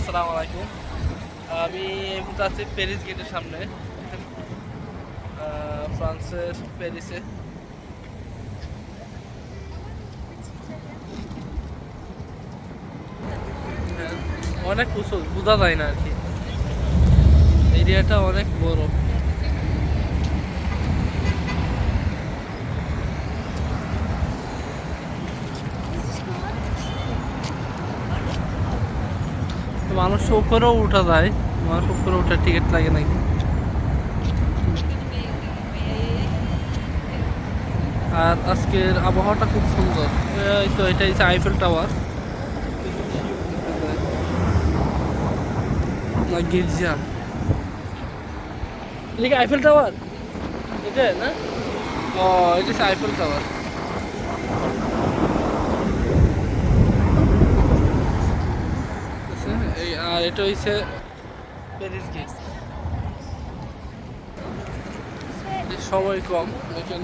আসসালামু আলাইকুম। আমি এই মুহূর্তে আছি প্যারিস গেটের সামনে, ফ্রান্সের প্যারিসে। হ্যাঁ, অনেক উঁচু, বোঝা যায় না আর কি, এরিয়াটা অনেক বড়। মানুষ উপরেও উঠা যায়, মানুষ উপরে উঠার টিকিট লাগে নাকি। আর আজকের আবহাওয়াটা খুব সুন্দর। এই তো এটা হচ্ছে আইফেল টাওয়ার না গির্জা, এটা কি আইফেল টাওয়ার? এটা না, ও এটা হচ্ছে আইফেল টাওয়ার। এই আর এটা হচ্ছে প্যারিস গেট। সময় কম দেখেন।